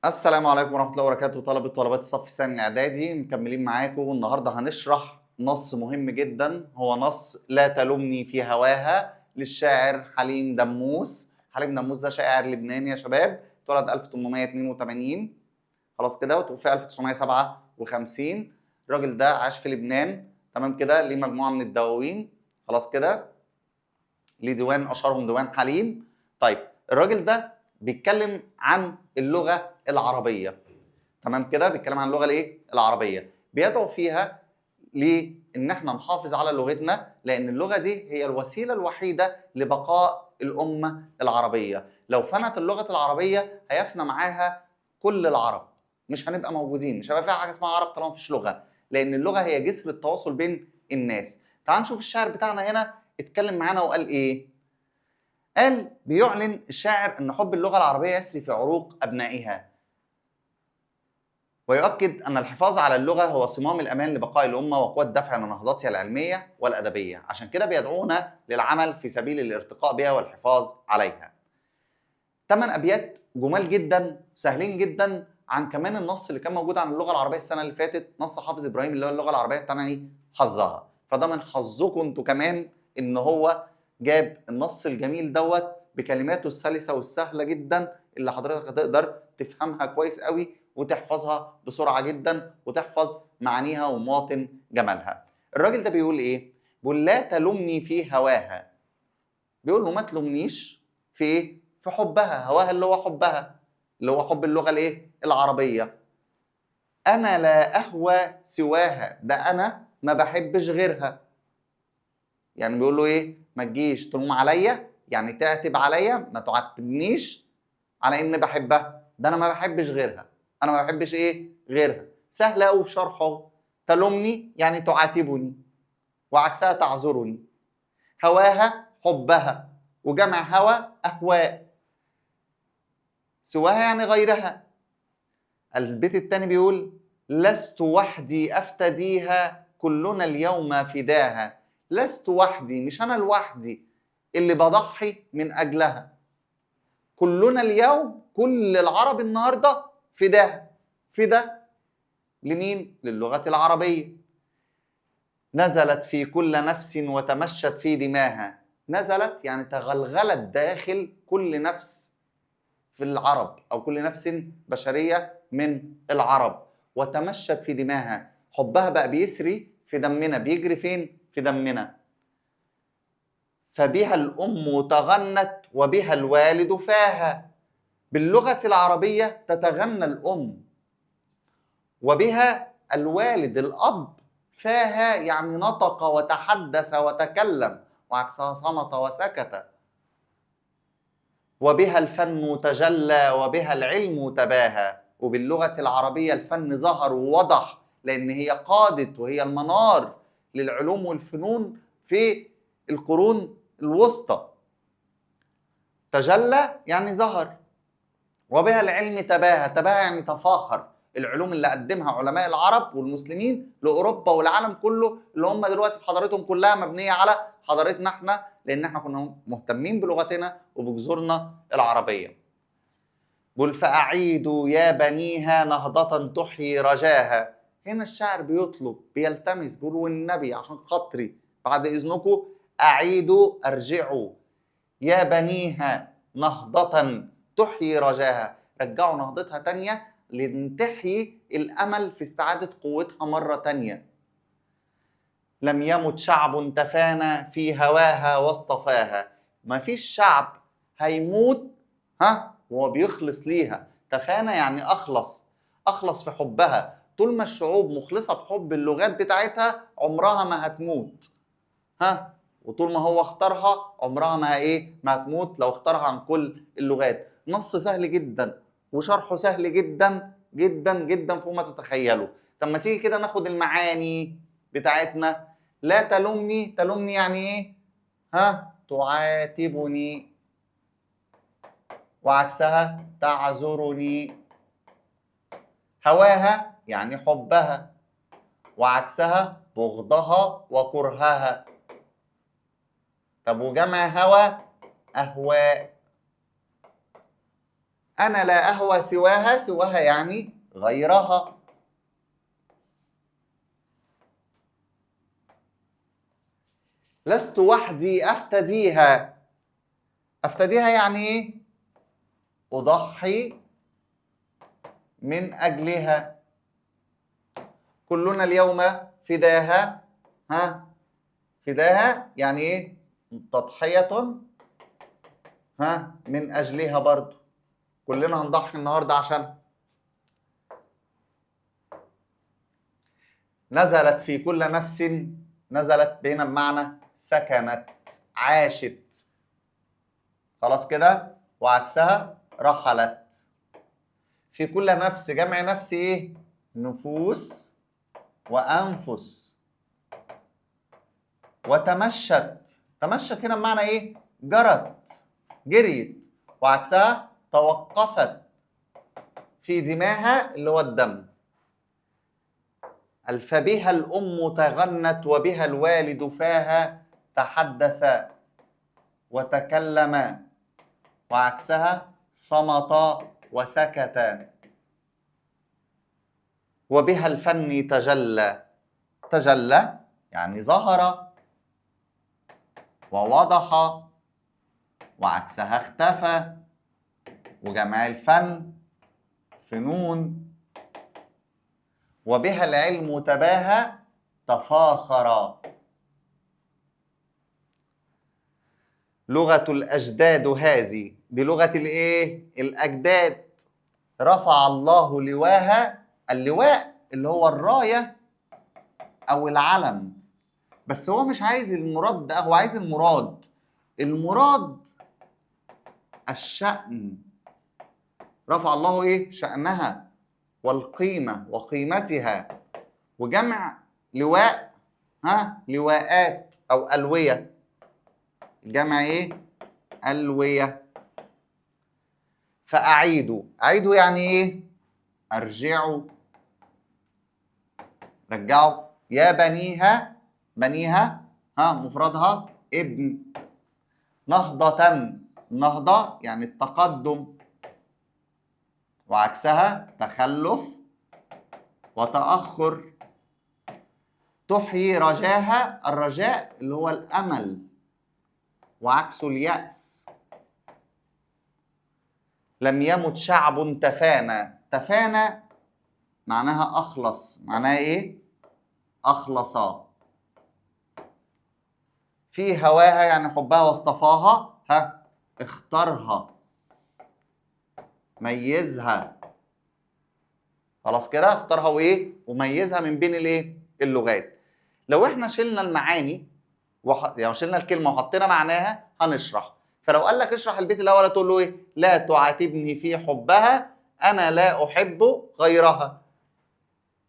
السلام عليكم ورحمة الله وبركاته. طلبات الصف الثاني الإعدادي مكملين معاكم، والنهارده هنشرح نص مهم جدا، هو نص لا تلمني في هواها للشاعر حليم دموس. حليم دموس ده شاعر لبناني يا شباب، اتولد 1882 خلاص كده، وتوفي 1957. الراجل ده عاش في لبنان، تمام كده، ليه مجموعة من الدواوين خلاص كده، ليه ديوان اشهرهم ديوان حليم. طيب الراجل ده بيتكلم عن اللغه العربيه، تمام كده، بيتكلم عن اللغه الايه العربيه، بيدعو فيها لان احنا نحافظ على لغتنا، لان اللغه دي هي الوسيله الوحيده لبقاء الامه العربيه. لو فنت اللغه العربيه هيفنى معاها كل العرب، مش هنبقى موجودين، مش هيبقى فيها حاجه اسمها عرب طالما مفيش لغه، لان اللغه هي جسر التواصل بين الناس. تعال نشوف الشاعر بتاعنا هنا اتكلم معانا وقال ايه. قال بيعلن الشاعر ان حب اللغه العربيه يسري في عروق ابنائها، ويؤكد ان الحفاظ على اللغه هو صمام الامان لبقاء الامه وقوه دفع لنهضتها العلميه والادبيه، عشان كده بيدعونا للعمل في سبيل الارتقاء بها والحفاظ عليها. 8 ابيات جمال جدا سهلين جدا عن كمان النص اللي كان موجود عن اللغه العربيه السنه اللي فاتت، نص حافظ ابراهيم اللي هو اللغه العربيه تعني حظها، فده من حظكم انتوا كمان ان هو جاب النص الجميل دوت بكلماته السلسه والسهله جدا اللي حضرتك هتقدر تفهمها كويس قوي وتحفظها بسرعه جدا وتحفظ معانيها ومواطن جمالها. الراجل ده بيقول ايه؟ بيقول لا تلمني في هواها، بيقول له ما تلومنيش في ايه؟ في حبها، هواها اللي هو حبها، اللي هو حب اللغه الايه؟ العربيه. انا لا اهوى سواها، ده انا ما بحبش غيرها. يعني بيقول له ايه؟ ما تجيش تلوم عليا، يعني تعتب عليا، ما تعاتبنيش على ان بحبها، ده انا ما بحبش غيرها. انا ما بحبش ايه؟ غيرها. سهله قوي في شرحه. تلومني يعني تعاتبني، وعكسها تعذرني. هواها حبها، وجمع هوى اهواء، سواها يعني غيرها. البيت الثاني بيقول لست وحدي افتديها كلنا اليوم فداها. لست وحدي، مش انا لوحدي اللي بضحي من اجلها. كلنا اليوم، كل العرب النهارده فداها. فدا لمين؟ للغه العربيه. نزلت في كل نفس وتمشت في دماها. نزلت يعني تغلغلت داخل كل نفس في العرب، أو كل نفس بشرية من العرب، وتمشت في دماها. حبها بقى بيسري في دمنا، بيجري فين؟ في دمنا. فبها الأم تغنت وبها الوالد فاها. باللغة العربية تتغنى الأم، وبها الوالد الأب فاها يعني نطق وتحدث وتكلم، وعكسها صمت وسكت. وبها الفن تجلى وبها العلم تباهى. وباللغة العربية الفن ظهر ووضح، لأن هي قادت وهي المنار للعلوم والفنون في القرون الوسطى. تجلى يعني ظهر، وبها العلم تباهى. تباهى يعني تفاخر. العلوم اللي قدمها علماء العرب والمسلمين لأوروبا والعالم كله، اللي هم دلوقتي في حضارتهم كلها مبنية على حضارتنا احنا، لأن احنا كنا مهتمين بلغتنا وبجذورنا العربية. قل فأعيدوا يا بنيها نهضة تحيي رجاها. هنا الشاعر بيطلب، بيلتمس، بيقول والنبي عشان خاطري بعد إذنكم أعيدوا، أرجعوا يا بنيها نهضة تحيي رجاها. رجعوا نهضتها تانية لتحيي الأمل في استعادة قوتها مرة تانية. لم يمت شعب تفانى في هواها واصطفاها. ما فيش شعب هيموت وهو بيخلص ليها. تفانى يعني أخلص، أخلص في حبها. طول ما الشعوب مخلصة في حب اللغات بتاعتها عمرها ما هتموت. وطول ما هو اختارها عمرها ما هتموت لو اختارها عن كل اللغات. نص سهل جدا وشرحه سهل جدا جدا جدا فوق ما تتخيلوا. طب ما تيجي كده ناخد المعاني بتاعتنا. لا تلومني، تلومني يعني ايه؟ تعاتبني، وعكسها تعذرني. هواها يعني حبها، وعكسها بغضها وكرهها. طب وجمع هوى أهواء. أنا لا أهوى سواها، سواها يعني غيرها. لست وحدي أفتديها. أفتديها يعني إيه؟ أضحي من أجلها. كلنا اليوم فداها. ها؟ فداها يعني إيه؟ تضحية من أجلها برضو. كلنا هنضحي النهاردة عشانها. نزلت في كل نفس، نزلت بهنا بمعنى سكنت، عاشت. خلاص كده. وعكسها رحلت. في كل نفس جمع نفس ايه؟ نفوس وانفس. وتمشت، تمشت هنا بمعنى ايه؟ جرت، جريت. وعكسها توقفت في دماها اللي هو الدم. فبها الأم تغنت وبها الوالد فاها تحدث وتكلم. وعكسها صمت وسكت. وبها الفن تجلى. تجلى يعني ظهر ووضح. وعكسها اختفى. وجمع الفن فنون. وبها العلم تباهى تفاخر. لغة الأجداد هذه، دي لغة الإيه؟ الأجداد. رفع الله لواها، اللواء اللي هو الراية أو العلم. بس هو مش عايز المراد ده، هو عايز المراد. المراد الشأن. رفع الله إيه؟ شأنها والقيمة وقيمتها. وجمع لواء لواءات أو ألوية. الجمع ايه؟ ألوية. فأعيدوا، أعيدوا يعني ايه؟ أرجعوا، رجعوا. يا بنيها، بنيها مفردها ابن. نهضة، نهضة يعني التقدم. وعكسها تخلف وتأخر. تحيي رجاها، الرجاء اللي هو الأمل وعكسه اليأس. لم يمت شعب تفانى. تفانى معناها أخلص. معناها إيه؟ أخلص. في هواها يعني حبها واصطفاها. اختارها، ميزها. خلاص كده. اختارها وإيه؟ وميزها من بين الإيه؟ اللغات. لو إحنا شلنا المعاني يعني شلنا الكلمة وحطينا معناها هنشرح. فلو قال لك اشرح البيت الأول تقول له إيه؟ لا تعاتبني في حبها، أنا لا أحب غيرها.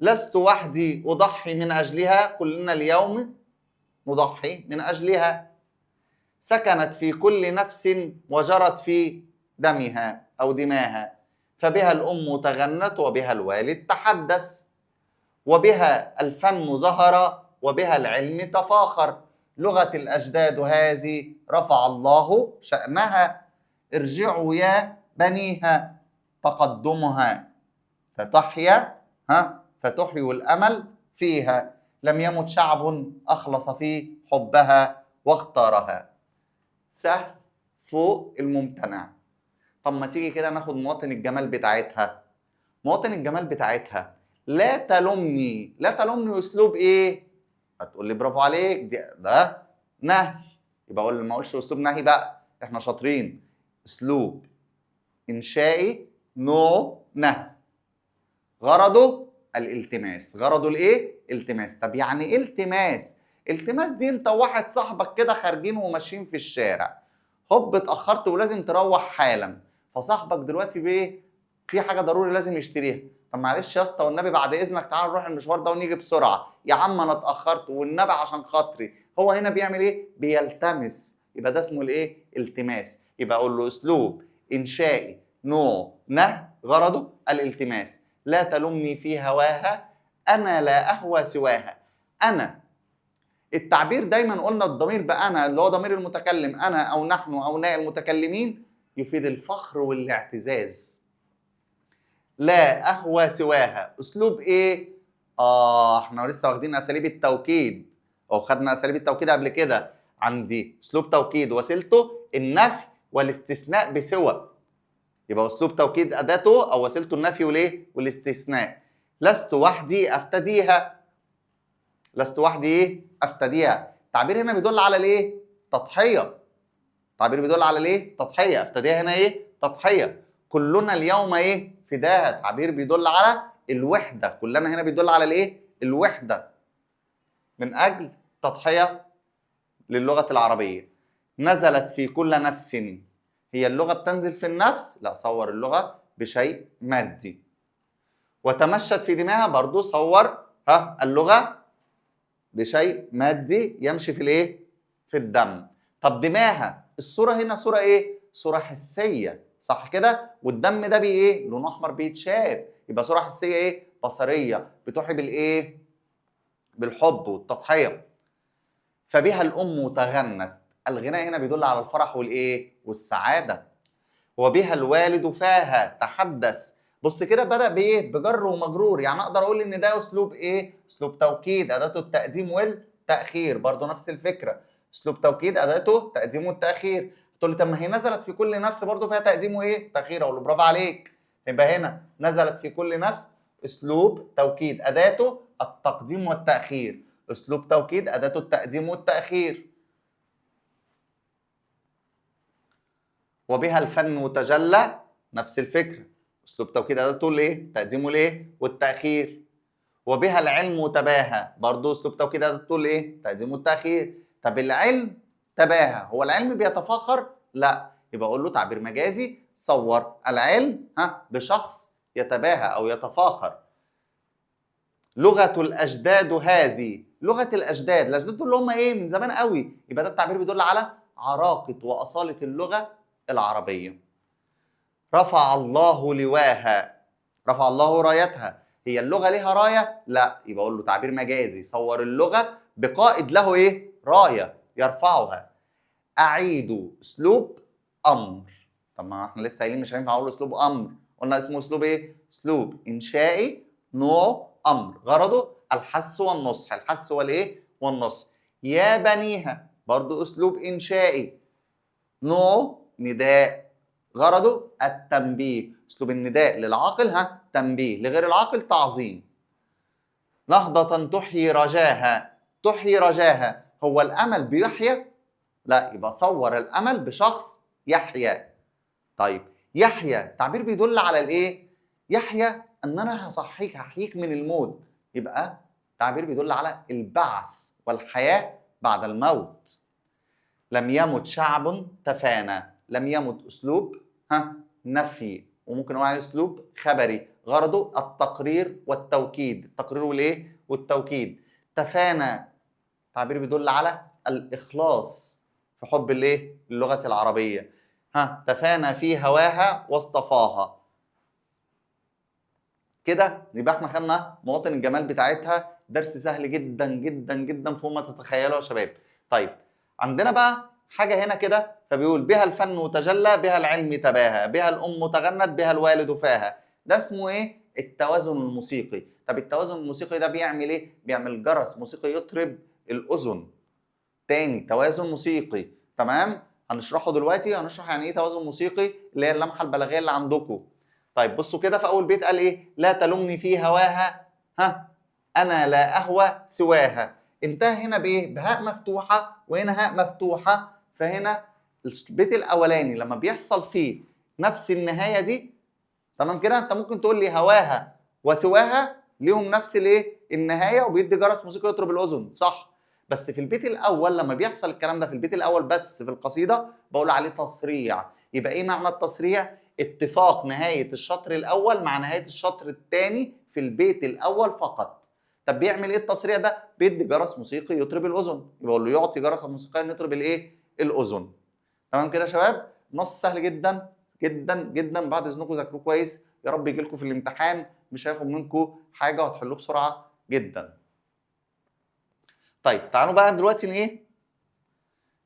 لست وحدي أضحي من أجلها، كلنا اليوم نضحي من أجلها. سكنت في كل نفس وجرت في دمها أو دماها. فبها الأم تغنت وبها الوالد تحدث. وبها الفن ظهر وبها العلم تفاخر. لغة الأجداد هذه رفع الله شأنها. ارجعوا يا بنيها تقدمها. فتحيا فتحيوا الأمل فيها. لم يمت شعب أخلص في حبها واختارها. سهل فوق الممتنع. طب ما تيجي كده ناخد مواطن الجمال بتاعتها. مواطن الجمال بتاعتها لا تلومني. لا تلومني أسلوب إيه؟ هتقول لي برافو عليك، ده نهي. يبقى ما أقولش أسلوب نهي بقى، إحنا شاطرين. أسلوب إنشائي نوع نهي. غرضه الالتماس. غرضه الايه؟ التماس. طب يعني ايه التماس؟ التماس دي انت وواحد صاحبك كده خارجين وماشيين في الشارع، هوب اتاخرت ولازم تروح حالا. فصاحبك دلوقتي بايه؟ في حاجه ضروري لازم يشتريها. طب معلش يا اسطى والنبي بعد اذنك تعال نروح المشوار ده ونيجي بسرعه. يا عم انا اتاخرت والنبي عشان خاطري. هو هنا بيعمل ايه؟ بيلتمس. يبقى ده اسمه الايه؟ التماس. يبقى اقول له اسلوب انشائي نوع نهي غرضه الالتماس. لا تلمني في هواها، أنا لا أهوى سواها. أنا، التعبير دايما قلنا الضمير بأنا اللي هو ضمير المتكلم، أنا أو نحن أو ناء المتكلمين، يفيد الفخر والاعتزاز. لا أهوى سواها. أسلوب إيه؟ إحنا لسه واخدين أساليب التوكيد، أو خدنا أساليب التوكيد قبل كده. عندي أسلوب توكيد وسيلته النفي والاستثناء بسوى. يبقى أسلوب توكيد أداته أو وسيلته النفي والإيه؟ والاستثناء. لست وحدي أفتديها. لست وحدي إيه؟ أفتديها. التعبير هنا بيدل على الإيه؟ تضحية. تعبير بيدل على الايه؟ تضحيه. افتديها هنا ايه؟ تضحيه. كلنا اليوم ايه؟ فداها. تعبير بيدل على الوحده. كلنا هنا بيدل على الايه؟ الوحده من اجل تضحيه للغه العربيه. نزلت في كل نفس. هي اللغه بتنزل في النفس؟ لا، صور اللغه بشيء مادي. وتمشت في دماها، برضو صور اللغه بشيء مادي يمشي في الايه؟ في الدم. طب دماها، الصوره هنا صوره ايه؟ صوره حسيه، صح كده؟ والدم ده بايه؟ لونه احمر بيتشاف، يبقى صوره حسيه ايه؟ بصريه، بتوحي بالايه؟ بالحب والتضحيه. فبها الام تغنت. الغناء هنا بيدل على الفرح والايه؟ والسعاده. وبها الوالد فاها تحدث. بص كده، بدأ بإيه؟ بجر ومجرور. يعني أقدر أقول إن ده أسلوب إيه؟ أسلوب توكيد أداته التقديم والتأخير. برضه نفس الفكرة، أسلوب توكيد أداته التقديم والتأخير. تقول لي طب ما هي نزلت في كل نفس برضه فيها تقديم وإيه؟ تأخير. أقول له برافو عليك. يبقى هنا نزلت في كل نفس أسلوب توكيد أداته التقديم والتأخير. أسلوب توكيد أداته التقديم والتأخير. وبها الفن تجلى. نفس الفكرة، أسلوب توكيد أداته الإيه؟ تقديمه الإيه؟ والتأخير. وبها العلم تباهى. برضه أسلوب توكيد أداته الإيه؟ تقديمه والتأخير. طب العلم تباهى، هو العلم بيتفاخر؟ لا، يبقى أقول له تعبير مجازي. صور العلم بشخص يتباهى أو يتفاخر. لغة الأجداد هذه. لغة الأجداد، الأجداد دول اللي هم إيه؟ من زمان قوي. يبقى ده التعبير بيدل على عراقة وأصالة اللغة العربية. رفع الله لواها. رفع الله رايتها. هي اللغة لها راية؟ لا، يبقى أقول له تعبير مجازي. صور اللغة بقائد له إيه؟ راية يرفعها. أعيد أسلوب أمر. طب ما احنا لسه قايلين مش هينفع أقول أسلوب أمر، قلنا اسمه أسلوب إيه؟ أسلوب إنشائي نوع أمر، غرضه الحث والنصح. الحث والإيه؟ والنصح. يا بنيها، برضو أسلوب إنشائي نوع نداء، غرضه التنبيه. اسلوب النداء للعاقل تنبيه، لغير العاقل تعظيم. نهضة تحيي رجاها. تحيي رجاها، هو الامل بيحيى؟ لا، يبقى صور الامل بشخص يحيى. طيب يحيى تعبير بيدل على الايه؟ يحيى ان انا هصحيك، هحييك من الموت. يبقى تعبير بيدل على البعث والحياة بعد الموت. لم يمت شعب تفانى. لم يمت اسلوب نفي، وممكن نقول عليه اسلوب خبري، غرضه التقرير والتوكيد. التقرير والايه؟ والتوكيد. تفانى تعبير بيدل على الاخلاص في حب الايه؟ اللغه العربيه. تفانى في هواها واصطفاها. كده يبقى احنا خدنا مواطن الجمال بتاعتها. درس سهل جدا جدا جدا فوق ما تتخيلوا يا شباب. طيب عندنا بقى حاجه هنا كده، فبيقول بها الفن تجلى، بها العلم تباهى، بها الام تغنت، بها الوالد فاها. ده اسمه ايه؟ التوازن الموسيقي. طب التوازن الموسيقي ده بيعمل ايه؟ بيعمل جرس موسيقي يطرب الاذن. تاني، توازن موسيقي. تمام، هنشرحه دلوقتي. هنشرح يعني ايه توازن موسيقي، اللي هي اللمحه البلاغيه اللي عندكم. طيب بصوا كده، في اول بيت قال ايه؟ لا تلمني في هواها انا لا اهوى سواها. انتهى هنا بايه؟ بهاء مفتوحه، وهنا هاء مفتوحه. فهنا البيت الاولاني لما بيحصل فيه نفس النهايه دي، تمام كده، انت ممكن تقول لي هواها وسواها ليهم نفس الايه؟ النهايه، وبيدي جرس موسيقي يطرب الاذن، صح. بس في البيت الاول لما بيحصل الكلام ده في البيت الاول بس في القصيده، بقول عليه تصريع. يبقى ايه معنى التصريع؟ اتفاق نهايه الشطر الاول مع نهايه الشطر الثاني في البيت الاول فقط. طب بيعمل ايه التصريع ده؟ بيدي جرس موسيقي يطرب الاذن. يبقى له يعطي جرسا موسيقيا يطرب الايه؟ الاذن. تمام كده يا شباب؟ نص سهل جدا جدا جدا. بعد اذنكم ذاكروه كويس، يا رب يجي لكم في الامتحان مش هياخد منكم حاجه وهتحلوه بسرعه جدا. طيب تعالوا بقى دلوقتي ايه؟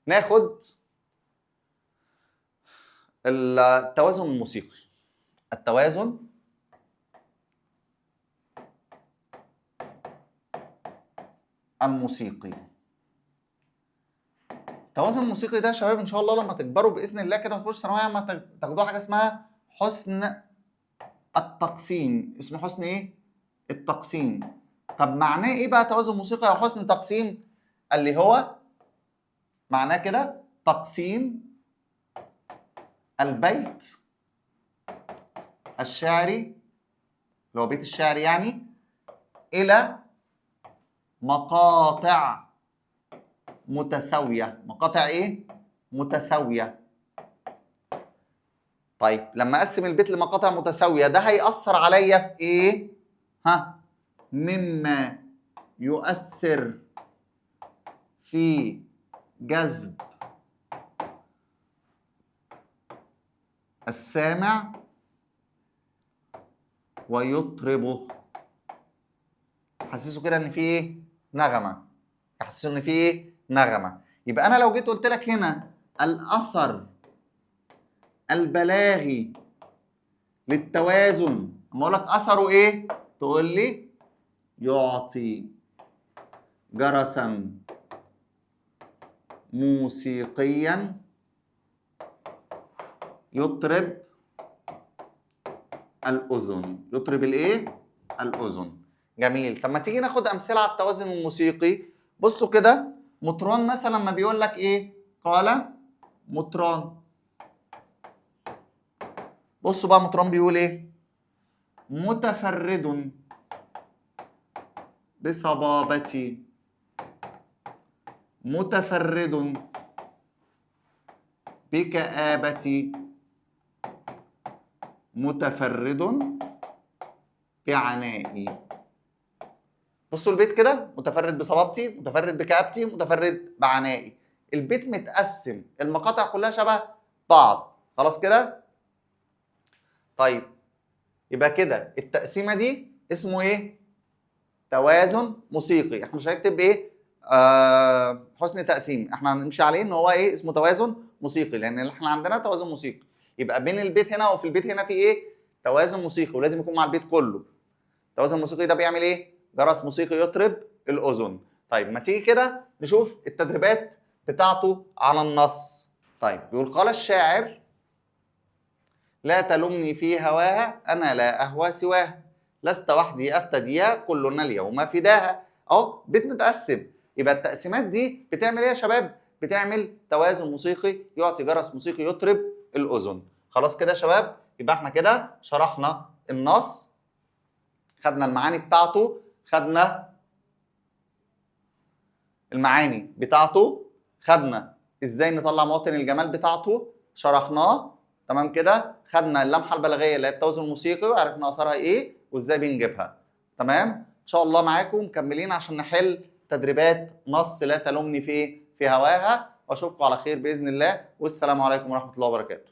ناخد التوازن الموسيقي. التوازن الموسيقي. التوازن الموسيقي ده يا شباب ان شاء الله لما تكبروا باذن الله كده تخش ثانويه عامه تاخدوها حاجه اسمها حسن التقسيم. اسمه حسن ايه؟ التقسيم. طب معناه ايه بقى توازن موسيقي او حسن تقسيم؟ اللي هو معناه كده تقسيم البيت الشعري اللي هو بيت الشعر يعني الى مقاطع متساويه. مقاطع ايه؟ متساويه. طيب لما اقسم البيت لمقاطع متساويه ده هيأثر عليا في ايه؟ مما يؤثر في جذب السامع ويطربه. حسسه كده ان في ايه؟ نغمه. يحسسه ان في ايه؟ نغمه. يبقى انا لو جيت قلت لك هنا الاثر البلاغي للتوازن، اما اقول لك اثره ايه؟ تقول لي يعطي جرسا موسيقيا يطرب الاذن. يطرب الايه؟ الاذن. جميل. طب ما تيجي ناخد امثله على التوازن الموسيقي. بصوا كده مطران مثلا لما بيقول لك ايه؟ قال مطران. بصوا بقى مطران بيقول ايه؟ متفرد بصبابتي. متفرد بكآبتي. متفرد بعنائي. بصوا البيت كده متفرد بصبابتي، متفرد بكآبتي، متفرد بعنائي. البيت متقسم، المقاطع كلها شبه بعض. خلاص كده؟ طيب يبقى كده التقسيمه دي اسمه ايه؟ توازن موسيقي. احنا مش هنكتب ايه؟ حسن تقسيم. احنا هنمشي عليه ان هو ايه؟ اسمه توازن موسيقي لان احنا عندنا توازن موسيقي. يبقى بين البيت هنا وفي البيت هنا في ايه؟ توازن موسيقي ولازم يكون مع البيت كله. التوازن الموسيقي ده بيعمل ايه؟ جرس موسيقي يطرب الاذن. طيب ما تيجي كده نشوف التدريبات بتاعته على النص. طيب بيقول قال الشاعر لا تلمني في هواها أنا لا أهوى سواها لست وحدي أفتديها كلنا اليوم فداها. أهو بيت متقسم. يبقى التقسيمات دي بتعمل إيه يا شباب؟ بتعمل توازن موسيقي يعطي جرس موسيقي يطرب الأذن. خلاص كده يا شباب؟ يبقى احنا كده شرحنا النص، خدنا المعاني بتاعته، خدنا المعاني بتاعته، خدنا ازاي نطلع مواطن الجمال بتاعته شرحناه. تمام كده؟ خدنا اللمحه البلاغيه اللي هي التوازن الموسيقي وعرفنا اثرها ايه وازاي بنجيبها. تمام؟ ان شاء الله معاكم مكملين عشان نحل تدريبات نص لا تلومني في هواها، واشوفكم على خير باذن الله، والسلام عليكم ورحمه الله وبركاته.